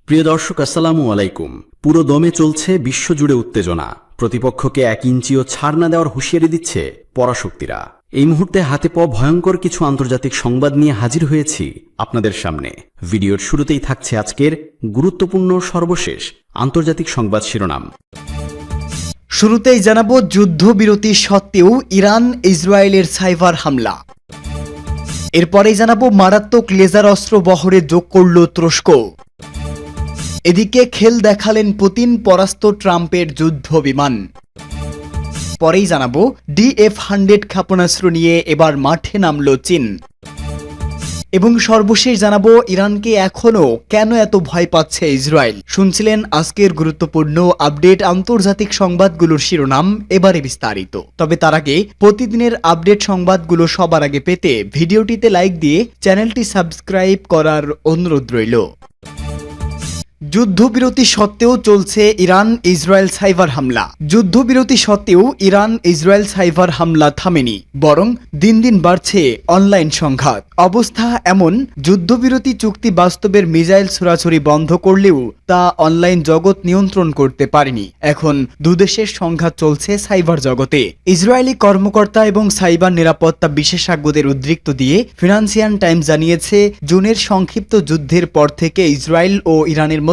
প্রিয় দর্শক, আসসালামু আলাইকুম। পুরো দমে চলছে বিশ্বজুড়ে উত্তেজনা। প্রতিপক্ষকে 1 ইঞ্চিও ছাড় না দেওয়ার হুঁশিয়ারি দিচ্ছে পরাশক্তিরা। এই মুহূর্তে হাতে পাওয়া ভয়ঙ্কর কিছু আন্তর্জাতিক সংবাদ নিয়ে হাজির হয়েছি আপনাদের সামনে। ভিডিওর শুরুতেই থাকছে আজকের গুরুত্বপূর্ণ সর্বশেষ আন্তর্জাতিক সংবাদ শিরোনাম। শুরুতেই জানাবো, যুদ্ধবিরতি সত্ত্বেও ইরান ইসরায়েলের সাইবার হামলা। এরপরেই জানাবো, মারাত্মক লেজার অস্ত্র বহরে যোগ করল তুরস্ক। এদিকে খেল দেখালেন পুতিন, পরাস্ত ট্রাম্পের যুদ্ধ বিমান। পরেই জানাবো, DF-100 ক্ষেপণাস্ত্র নিয়ে এবার মাঠে নামল চীন। এবং সর্বশেষ জানাবো, ইরানকে এখনও কেন এত ভয় পাচ্ছে ইসরায়েল। শুনছিলেন আজকের গুরুত্বপূর্ণ আপডেট আন্তর্জাতিক সংবাদগুলোর শিরোনাম, এবারে বিস্তারিত। তবে তার আগে প্রতিদিনের আপডেট সংবাদগুলো সবার আগে পেতে ভিডিওটিতে লাইক দিয়ে চ্যানেলটি সাবস্ক্রাইব করার অনুরোধ রইল। যুদ্ধবিরতি সত্ত্বেও চলছে ইরান ইসরায়েল সাইবার হামলা। যুদ্ধবিরতি সত্ত্বেও ইরান ইসরায়েল সাইবার হামলা থামেনি, বরং দিন দিন বাড়ছে অনলাইন সংঘাত। অবস্থা এমন, যুদ্ধবিরতি চুক্তি বাস্তবের মিসাইল ছোড়াছুড়ি বন্ধ করলেও তা অনলাইন জগৎ নিয়ন্ত্রণ করতে পারেনি। এখন দুদেশের সংঘাত চলছে সাইবার জগতে। ইসরায়েলি কর্মকর্তা এবং সাইবার নিরাপত্তা বিশেষজ্ঞদের উদ্ধৃত দিয়ে ফিনান্সিয়াল টাইমস জানিয়েছে, জুনের সংক্ষিপ্ত যুদ্ধের পর থেকে ইসরায়েল ও ইরানের মধ্যে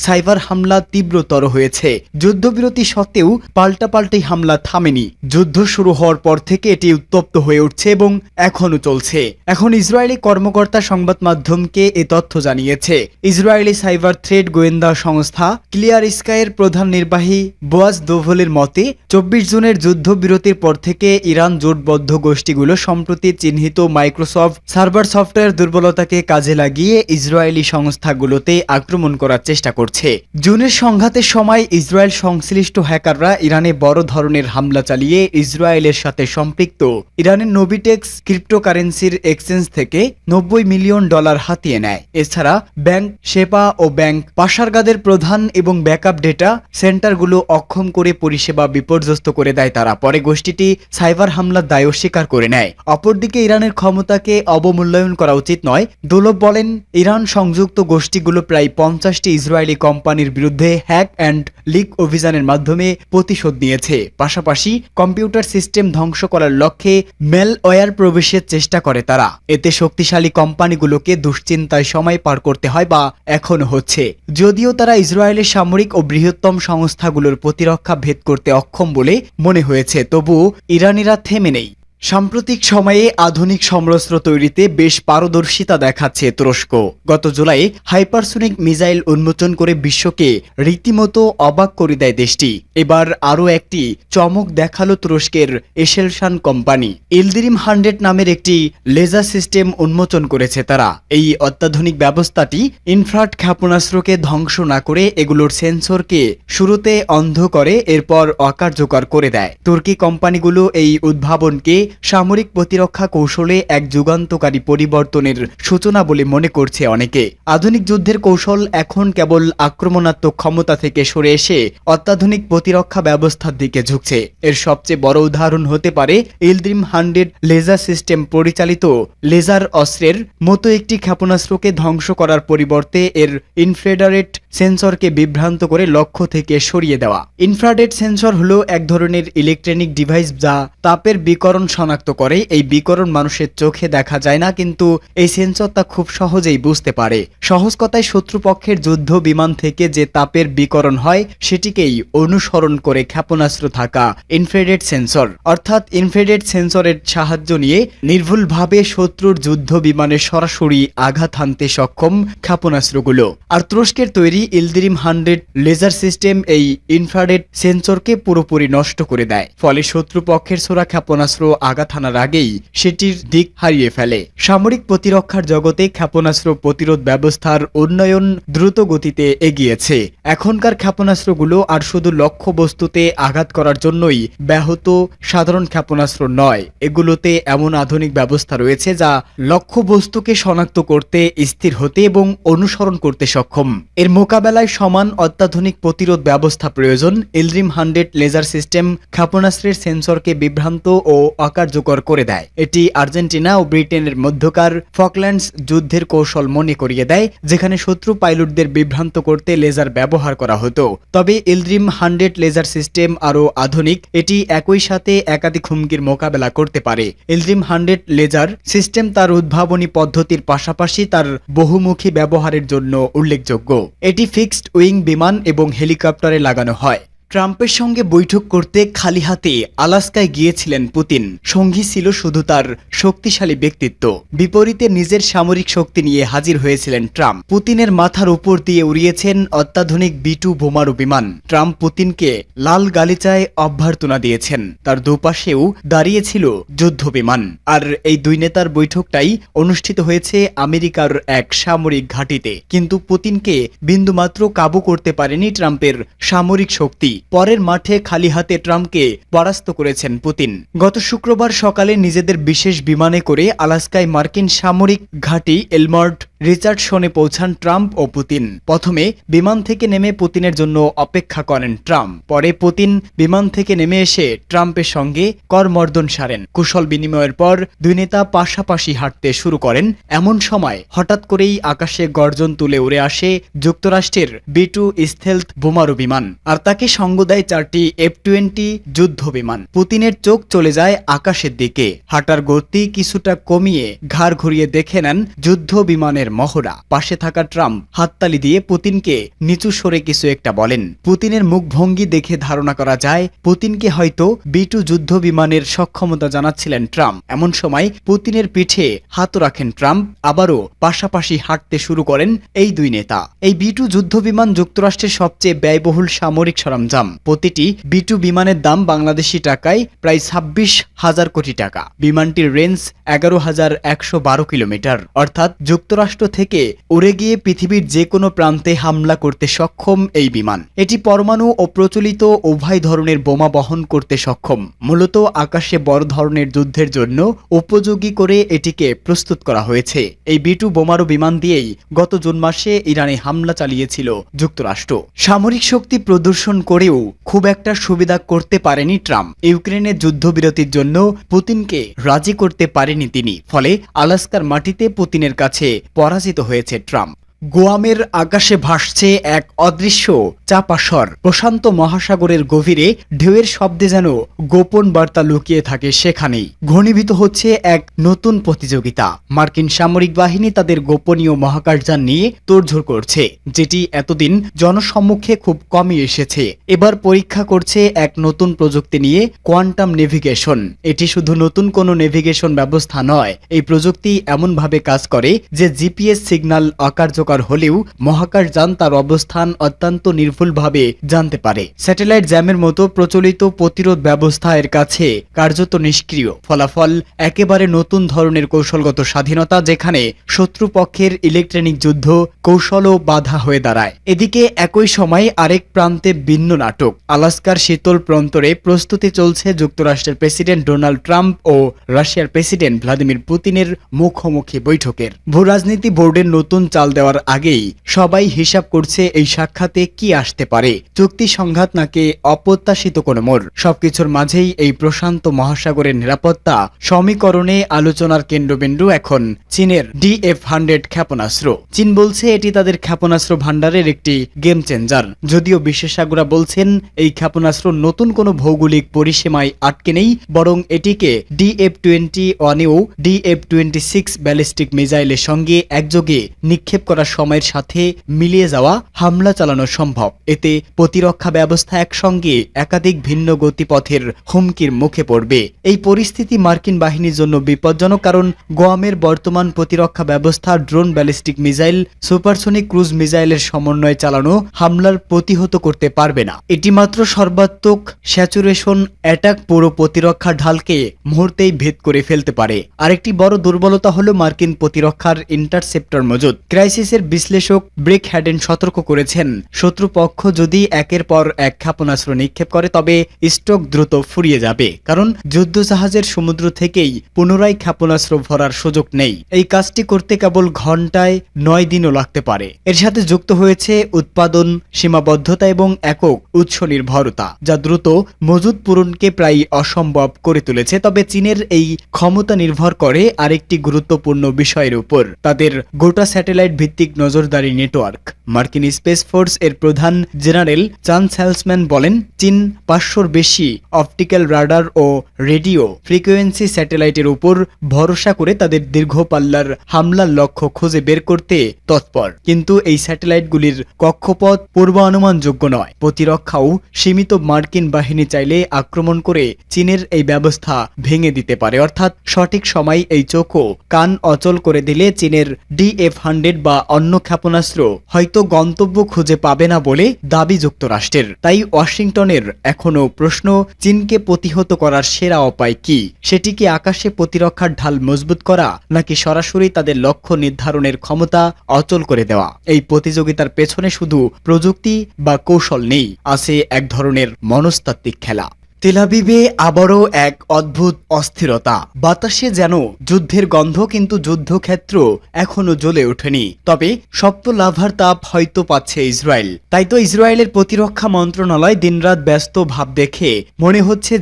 সাইবার হামলা তীব্রতর হয়েছে। যুদ্ধবিরতি সত্ত্বেও পাল্টাপাল্টি হামলা থামেনি। যুদ্ধ শুরু হওয়ার পর থেকে এটি উত্তপ্ত হয়ে উঠছে এবং এখনও চলছে। এখন ইসরায়েলি কর্মকর্তা সংবাদ মাধ্যমকে এ তথ্য জানিয়েছে। ইসরায়েলি সাইবার থ্রেড গোয়েন্দা সংস্থা ক্লিয়ার স্কাইয়ের প্রধান নির্বাহী বোয়াজ দোভলের মতে, 24 জুনের যুদ্ধবিরতির পর থেকে ইরান জোটবদ্ধ গোষ্ঠীগুলো সম্প্রতি চিহ্নিত মাইক্রোসফট সার্ভার সফটওয়্যার দুর্বলতাকে কাজে লাগিয়ে ইসরায়েলি সংস্থাগুলোতে আক্রমণ করার চেষ্টা করছে। জুনের সংঘাতের সময় ইসরায়েল সংশ্লিষ্ট হ্যাকাররা ইরানে বড় ধরনের হামলা চালিয়ে ইসরায়েলের সাথে সম্পৃক্ত ইরানের নোভিটেক্স ক্রিপ্টোকারেন্সির এক্সচেঞ্জ থেকে $90 মিলিয়ন হাতিয়ে নেয়। এছাড়া ব্যাংক শেপা ও ব্যাংক পাশারগাদের প্রধান এবং ব্যাকআপ ডেটা সেন্টারগুলো অক্ষম করে পরিষেবা বিপর্যস্ত করে দেয় তারা। পরে গোষ্ঠীটি সাইবার হামলার দায় অস্বীকার করে নেয়। অপরদিকে ইরানের ক্ষমতাকে অবমূল্যায়ন করা উচিত নয়। দোলভ বলেন, ইরান সংযুক্ত গোষ্ঠীগুলো প্রায় 50টি ইসরায়েলি কোম্পানির বিরুদ্ধে হ্যাক অ্যান্ড লিক অভিযানের মাধ্যমে প্রতিশোধ নিয়েছে। পাশাপাশি কম্পিউটার সিস্টেম ধ্বংস করার লক্ষ্যে ম্যালওয়্যার প্রবেশের চেষ্টা করে তারা। এতে শক্তিশালী কোম্পানিগুলোকে দুশ্চিন্তায় সময় পার করতে হয় বা এখনো হচ্ছে। যদিও তারা ইসরায়েলের সামরিক ও বৃহত্তম সংস্থাগুলোর প্রতিরক্ষা ভেদ করতে অক্ষম বলে মনে হয়েছে, তবু ইরানিরা থেমে নেই। সাম্প্রতিক সময়ে আধুনিক সমরাস্ত্র তৈরিতে বেশ পারদর্শিতা দেখাচ্ছে তুরস্ক। গত জুলাই হাইপারসোনিক মিসাইল উন্মোচন করে বিশ্বকে রীতিমতো অবাক করে দেয় দেশটি। এবার আরও একটি চমক দেখালো তুরস্কের এসেলশান কোম্পানি। ইলদিরিম 100 নামের একটি লেজার সিস্টেম উন্মোচন করেছে তারা। এই অত্যাধুনিক ব্যবস্থাটি ইনফ্রারেড ক্ষেপণাস্ত্রকে ধ্বংস না করে এগুলোর সেন্সরকে শুরুতে অন্ধ করে এরপর অকার্যকর করে দেয়। তুর্কি কোম্পানিগুলো এই উদ্ভাবনকে সামরিক প্রতিরক্ষা কৌশলে এক যুগান্তকারী পরিবর্তনের সূচনা বলে মনে করছে অনেকে। আধুনিক যুদ্ধের কৌশল এখন কেবল আক্রমণাত্মক ক্ষমতা থেকে সরে এসে অত্যাধুনিক প্রতিরক্ষা ব্যবস্থার দিকে ঝুঁকছে। এর সবচেয়ে বড় উদাহরণ হতে পারে ইলদিরিম 100 লেজার সিস্টেম পরিচালিত লেজার অস্ত্রের মতো একটি ক্ষেপণাস্ত্রকে ধ্বংস করার পরিবর্তে এর ইনফ্রারেড সেন্সরকে বিভ্রান্ত করে লক্ষ্য থেকে সরিয়ে দেওয়া। ইনফ্রারেড সেন্সর হলো এক ধরনের ইলেকট্রনিক ডিভাইস যা তাপের বিকরণ শনাক্ত করে। এই বিকরণ মানুষের চোখে দেখা যায় না, কিন্তু এই সেন্সর তা খুব সহজেই বুঝতে পারে। সহজ কথায়, শত্রুপক্ষের যুদ্ধ বিমান থেকে যে তাপের বিকরণ হয় সেটিকেই অনুসরণ করে ক্ষেপণাস্ত্র থাকা ইনফ্রারেড সেন্সর। অর্থাৎ ইনফ্রারেড সেন্সরের সাহায্য নিয়ে নির্ভুলভাবে শত্রুর যুদ্ধ বিমানে সরাসরি আঘাত হানতে সক্ষম ক্ষেপণাস্ত্রগুলো। আর তুরস্কের তৈরি ইলদিরিম 100 লেজার সিস্টেম এই ইনফ্রারেড সেন্সরকে পুরোপুরি নষ্ট করে দেয়। ফলে শত্রুপক্ষের ছোড়া ক্ষেপণাস্ত্র আঘাত হানার আগেই সেটির দিক হারিয়ে ফেলে। সামরিক প্রতিরক্ষার জগতে ক্ষেপণাস্ত্র প্রতিরোধ ব্যবস্থার উন্নয়ন দ্রুত গতিতে এগিয়েছে। এখনকার ক্ষেপণাস্ত্রগুলো আর শুধু লক্ষ্যবস্তুতে আঘাত করার জন্যই ব্যাহত সাধারণ ক্ষেপণাস্ত্র নয়, এগুলোতে এমন আধুনিক ব্যবস্থা রয়েছে যা লক্ষ্যবস্তুকে শনাক্ত করতে, স্থির হতে এবং অনুসরণ করতে সক্ষম। এর মোকাবেলায় সমান অত্যাধুনিক প্রতিরোধ ব্যবস্থা প্রয়োজন। ইলদিরিম 100 লেজার সিস্টেম ক্ষেপণাস্ত্রের সেন্সরকে বিভ্রান্ত ও অকার্যকর করে দেয়। এটি আর্জেন্টিনা ও ব্রিটেনের মধ্যকার ফকল্যান্ডস যুদ্ধের কৌশল মনে করিয়ে দেয়, যেখানে শত্রু পাইলটদের বিভ্রান্ত করতে লেজার ব্যবহার করা হতো। তবে ইলড্রিম 100 লেজার সিস্টেম আরও আধুনিক, এটি একই সাথে একাধিক হুমকির মোকাবেলা করতে পারে। ইলড্রিম 100 লেজার সিস্টেম তার উদ্ভাবনী পদ্ধতির পাশাপাশি তার বহুমুখী ব্যবহারের জন্য উল্লেখযোগ্য। এটি ফিক্সড উইং বিমান এবং হেলিকপ্টারে লাগানো হয়। ট্রাম্পের সঙ্গে বৈঠক করতে খালি হাতে আলাস্কায় গিয়েছিলেন পুতিন। সঙ্গী ছিল শুধু তার শক্তিশালী ব্যক্তিত্ব। বিপরীতে নিজের সামরিক শক্তি নিয়ে হাজির হয়েছিলেন ট্রাম্প। পুতিনের মাথার উপর দিয়ে উড়িয়েছেন অত্যাধুনিক B-2 বোমারু বিমান। ট্রাম্প পুতিনকে লাল গালিচায় অভ্যর্থনা দিয়েছেন। তার দুপাশেও দাঁড়িয়েছিল যুদ্ধ বিমান। আর এই দুই নেতার বৈঠকটাই অনুষ্ঠিত হয়েছে আমেরিকার এক সামরিক ঘাঁটিতে। কিন্তু পুতিনকে বিন্দুমাত্র কাবু করতে পারেনি ট্রাম্পের সামরিক শক্তি। পরের মাঠে খালি হাতে ট্রাম্পকে পরাস্ত করেছেন পুতিন। গত শুক্রবার সকালে নিজেদের বিশেষ বিমানে করে আলাস্কায় মার্কিন সামরিক ঘাঁটি এলমার্ট রিচার্ডসনে পৌঁছান ট্রাম্প ও পুতিন। প্রথমে বিমান থেকে নেমে পুতিনের জন্য অপেক্ষা করেন ট্রাম্প। পরে পুতিন বিমান থেকে নেমে এসে ট্রাম্পের সঙ্গে করমর্দন সারেন। কুশল বিনিময়ের পর দুই নেতা পাশাপাশি হাঁটতে শুরু করেন। এমন সময় হঠাৎ করেই আকাশে গর্জন তুলে উড়ে আসে যুক্তরাষ্ট্রের B-2 স্টেলথ বোমারু বিমান। আর তাকে সঙ্গ দেয় 4টি F-20 যুদ্ধ বিমান। পুতিনের চোখ চলে যায় আকাশের দিকে। হাঁটার গতি কিছুটা কমিয়ে ঘাড় ঘুরিয়ে দেখে নেন যুদ্ধ বিমানের মহড়া। পাশে থাকা ট্রাম্প হাততালি দিয়ে পুতিনকে নিচু সরে কিছু একটা বলেন। পুতিনের মুখভঙ্গি দেখে ধারণা করা যায় পুতিনকে হয়তো B-2 যুদ্ধ বিমানের সক্ষমতা জানাচ্ছিলেন ট্রাম্প। এমন সময় পুতিনের পিঠে হাত রাখেন ট্রাম্প। আবারও পাশাপাশি হাঁটতে শুরু করেন এই দুই নেতা। এই B-2 যুদ্ধ বিমান যুক্তরাষ্ট্রের সবচেয়ে ব্যয়বহুল সামরিক সরঞ্জাম। প্রতিটি B-2 বিমানের দাম বাংলাদেশি টাকায় প্রায় 26,000 কোটি টাকা। বিমানটির রেঞ্জ 11,112 কিলোমিটার, অর্থাৎ যুক্তরাষ্ট্র থেকে উড়ে গিয়ে পৃথিবীর যে কোনো প্রান্তে হামলা করতে সক্ষম এই বিমান। এটি পরমাণু ও প্রচলিত উভয় ধরনের বোমা বহন করতে সক্ষম। মূলত আকাশে বড় ধরনের যুদ্ধের জন্য উপযোগী করে এটিকে প্রস্তুত করা হয়েছে। এই B-2 বোমারু বিমান দিয়েই গত জুন মাসে ইরানে হামলা চালিয়েছিল যুক্তরাষ্ট্র। সামরিক শক্তি প্রদর্শন করেও খুব একটা সুবিধা করতে পারেনি ট্রাম্প। ইউক্রেনের যুদ্ধবিরতির জন্য পুতিনকে রাজি করতে পারেনি তিনি। ফলে আলাস্কার মাটিতে পুতিনের কাছে পরাজিত হয়েছে ট্রাম্প। গুয়ামের আকাশে ভাসছে এক অদৃশ্য চাপাসর। প্রশান্ত মহাসাগরের গভীরে ঢেউয়ের শব্দে যেন গোপন বার্তা লুকিয়ে থাকে সেখানেই। ঘনীভূত হচ্ছে এক নতুন প্রতিযোগিতা। মার্কিন সামরিক বাহিনী তাদের গোপনীয় মহাকাশযান নিয়ে তোড়জোড় করছে, যেটি এতদিন জনসম্মুখে খুব কমই এসেছে। এবার পরীক্ষা করছে এক নতুন প্রযুক্তি নিয়ে, কোয়ান্টাম নেভিগেশন। এটি শুধু নতুন কোনো নেভিগেশন ব্যবস্থা নয়। এই প্রযুক্তি এমনভাবে কাজ করে যে জিপিএস সিগন্যাল অকার্যকর হলেও মহাকাশযান তার অবস্থান অত্যন্ত নির্ভুলভাবে জানতে পারে। স্যাটেলাইট জ্যামের মতো প্রচলিত প্রতিরোধ ব্যবস্থা এর কাছে কার্যত নিষ্ক্রিয়। ফলাফল একেবারে নতুন ধরনের কৌশলগত স্বাধীনতা, যেখানে শত্রুপক্ষের ইলেকট্রনিক যুদ্ধ কৌশলও বাধা হয়ে দাঁড়ায়। এদিকে একই সময় আরেক প্রান্তে ভিন্ন নাটক। আলাস্কার শীতল প্রান্তরে প্রস্তুতি চলছে যুক্তরাষ্ট্রের প্রেসিডেন্ট ডোনাল্ড ট্রাম্প ও রাশিয়ার প্রেসিডেন্ট ভ্লাদিমির পুতিনের মুখোমুখি বৈঠকের। ভূরাজনীতি বোর্ডের নতুন চাল দেওয়ার আগেই সবাই হিসাব করছে এই সাক্ষাতে কি আসতে পারে, চুক্তি সংঘাত নাকি অপ্রত্যাশিত কোনো মোড়। সবকিছুর মাঝেই এই প্রশান্ত মহাসাগরের নিরাপত্তা সমীকরণে আলোচনার কেন্দ্রবিন্দু এখন চীনের DF-100 ক্ষেপণাস্ত্র। চীন বলছে এটি তাদের ক্ষেপণাস্ত্র ভান্ডারের একটি গেম চেঞ্জার। যদিও বিশেষজ্ঞরা বলছেন এই ক্ষেপণাস্ত্র নতুন কোনো ভৌগোলিক পরিসীমায় আটকে নেই, বরং এটিকে DF-21 ও DF-26 ব্যালিস্টিক মিসাইলের সঙ্গে একযোগে নিক্ষেপ করার সময়ের সাথে মিলিয়ে যাওয়া হামলা চালানো সম্ভব। এতে প্রতিরক্ষা ব্যবস্থা একসঙ্গে একাধিক ভিন্ন গতিপথের হুমকির মুখে পড়বে। এই পরিস্থিতি মার্কিন বাহিনীর জন্য বিপজ্জনক, কারণ গুয়ামের বর্তমান প্রতিরক্ষা ব্যবস্থা drone, ballistic missile, supersonic cruise মিসাইলের সমন্বয়ে চালানো হামলার প্রতিহত করতে পারবে না। এটি মাত্র সর্বাত্মক স্যাচুরেশন অ্যাটাক পুরো প্রতিরক্ষা ঢালকে মুহূর্তেই ভেদ করে ফেলতে পারে। আরেকটি বড় দুর্বলতা হলো মার্কিন প্রতিরক্ষার ইন্টারসেপ্টর মজুদ। ক্রাইসিসের বিশ্লেষক ব্রেক হ্যাডেন সতর্ক করেছেন, শত্রুপক্ষ পক্ষ যদি একের পর এক ক্ষেপণাস্ত্র নিক্ষেপ করে তবে স্টক দ্রুত ফুরিয়ে যাবে, কারণ যুদ্ধজাহাজের সমুদ্র থেকেই পুনরায় ক্ষেপণাস্ত্র ভরার সুযোগ নেই। এই কাজটি করতে কেবল ঘন্টায় 9 দিনও লাগতে পারে। এর সাথে যুক্ত হয়েছে উৎপাদন সীমাবদ্ধতা এবং একক উৎস নির্ভরতা, যা দ্রুত মজুদ পূরণকে প্রায় অসম্ভব করে তুলেছে। তবে চীনের এই ক্ষমতা নির্ভর করে আরেকটি গুরুত্বপূর্ণ বিষয়ের উপর, তাদের গোটা স্যাটেলাইট ভিত্তিক নজরদারি নেটওয়ার্ক। মার্কিন স্পেস ফোর্স এর প্রধান জেনারেল চান স্যালসম্যান বলেন, চীন 500-র বেশি অপটিক্যাল রাডার ও রেডিও ফ্রিকোয়েন্সি স্যাটেলাইটের উপর ভরসা করে তাদের দীর্ঘ পাল্লার হামলার লক্ষ্য খুঁজে বের করতে তৎপর। কিন্তু এই স্যাটেলাইটগুলির কক্ষপথ পূর্বানুমানযোগ্য নয়। প্রতিরক্ষাও সীমিত। মার্কিন বাহিনী চাইলে আক্রমণ করে চীনের এই ব্যবস্থা ভেঙে দিতে পারে, অর্থাৎ সঠিক সময় এই চোখ ও কান অচল করে দিলে চীনের DF-100 বা অন্য ক্ষেপণাস্ত্র হয়তো গন্তব্য খুঁজে পাবে না বলে দাবি যুক্তরাষ্ট্রের। তাই ওয়াশিংটনের এখনো প্রশ্ন, চীনকে প্রতিহত করার সেরা উপায় কি? সেটি কি আকাশে প্রতিরক্ষার ঢাল মজবুত করা, নাকি সরাসরি তাদের লক্ষ্য নির্ধারণের ক্ষমতা অচল করে দেওয়া? এই প্রতিযোগিতার পেছনে শুধু প্রযুক্তি বা কৌশল নেই, আছে এক ধরনের মনস্তাত্ত্বিক খেলা। তেল আবিবে আবারও এক অদ্ভুত অস্থিরতা। বাতাসে যেন যুদ্ধের গন্ধ, কিন্তু যুদ্ধক্ষেত্র এখনো জ্বলে ওঠেনি। তবে সপ্ত লাভার তাপ হয়তো পাচ্ছে ইসরায়েল। তাই তো ইসরায়েলের প্রতিরক্ষা মন্ত্রণালয় দিনরাত ব্যস্ত ভাব দেখে মনে হচ্ছে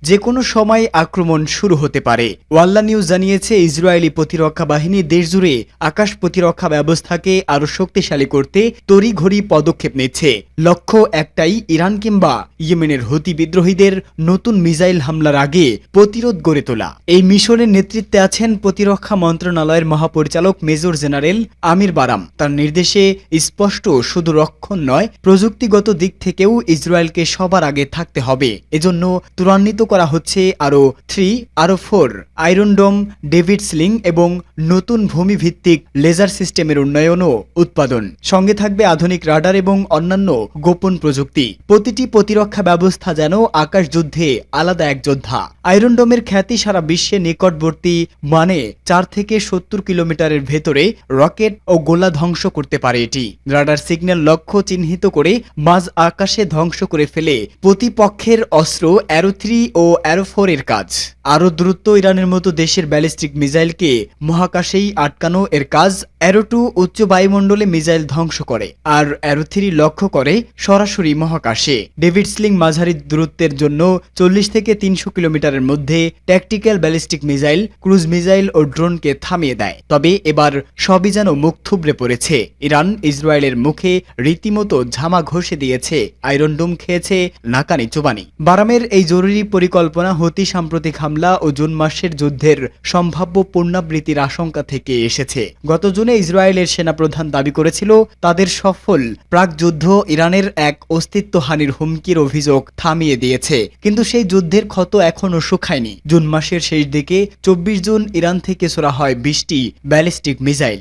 যে কোনো সময় আক্রমণ শুরু হতে পারে। ওয়াল্লা নিউজ জানিয়েছে, ইসরায়েলি প্রতিরক্ষা বাহিনী দেশজুড়ে আকাশ প্রতিরক্ষা ব্যবস্থাকে আরো শক্তিশালী করতে তড়িঘড়ি পদক্ষেপ নিচ্ছে। লক্ষ্য একটাই, ইরান কিংবা ইয়েমেনের হুতি বিদ্রোহীদের নতুন মিসাইল হামলার আগে প্রতিরোধ গড়ে তোলা। এই মিশনের নেতৃত্বে আছেন প্রতিরক্ষা মন্ত্রণালয়ের মহাপরিচালক মেজর জেনারেল আমির বারাম। তার নির্দেশে স্পষ্ট, শুধু রক্ষণ নয়, প্রযুক্তিগত দিক থেকেও ইসরায়েলকে সবার আগে থাকতে হবে। এজন্য ত্বরান্বিত করা হচ্ছে আরও 3, আরও 4 আয়রন ডোম, ডেভিড স্লিং এবং নতুন ভূমিভিত্তিক লেজার সিস্টেমের উন্নয়ন ও উৎপাদন। সঙ্গে থাকবে আধুনিক রাডার এবং অন্যান্য গোপন প্রযুক্তি। প্রতিটি প্রতিরক্ষা ব্যবস্থা যেন আকাশ যুদ্ধে আলাদা এক যোদ্ধা। আয়রন ডোমের খ্যাতি সারা বিশ্বে নিকটবর্তী, মানে 4 থেকে 70 কিলোমিটারের ভেতরে রকেট ও গোলা ধ্বংস করতে পারে এটি। রাডার সিগন্যাল লক্ষ্য চিহ্নিত করে মাঝ আকাশে ধ্বংস করে ফেলে প্রতিপক্ষের অস্ত্র। অ্যারো 3 ও অ্যারো 4 এর কাজ আরো দ্রুত। ইরানের মতো দেশের ব্যালিস্টিক মিসাইলকে মহাকাশেই আটকানো এর কাজ। অ্যারো 2 উচ্চ বায়ুমণ্ডলে মিসাইল ধ্বংস করে, আর অ্যারো 3 লক্ষ্য করে সরাসরি মহাকাশে। ডেভিড স্লিং মাঝারি দূরত্বের জন্য 40 থেকে 300 কিলোমিটারের মধ্যে tactical ballistic missile, cruise missile ও ড্রোনকে থামিয়ে দেয়। তবে এবার সবই যেন মুখ থুবড়ে পড়েছে। ইরান ইসরায়েলের মুখে রীতিমতো ঝামা ঘষে দিয়েছে, আয়রন ডোম খেয়েছে নাকানি চুবানি। বারামের এই জরুরি পরিকল্পনা হুতি সাম্প্রতিক হামলা ও জুন মাসের যুদ্ধের সম্ভাব্য পুনরাবৃত্তির আশঙ্কা থেকে এসেছে। গত জুনে ইসরায়েলের সেনাপ্রধান দাবি করেছিল, তাদের সফল প্রাকযুদ্ধ ইরানের এক অস্তিত্বহানির হুমকির অভিযোগ থামিয়ে দিয়েছে। কিন্তু সেই যুদ্ধের ক্ষত এখনো শুকায়নি। জুন মাসের শেষ দিকে 24 জুন ইরান থেকে ছোড়া হয় 20টি ব্যালিস্টিক মিসাইল।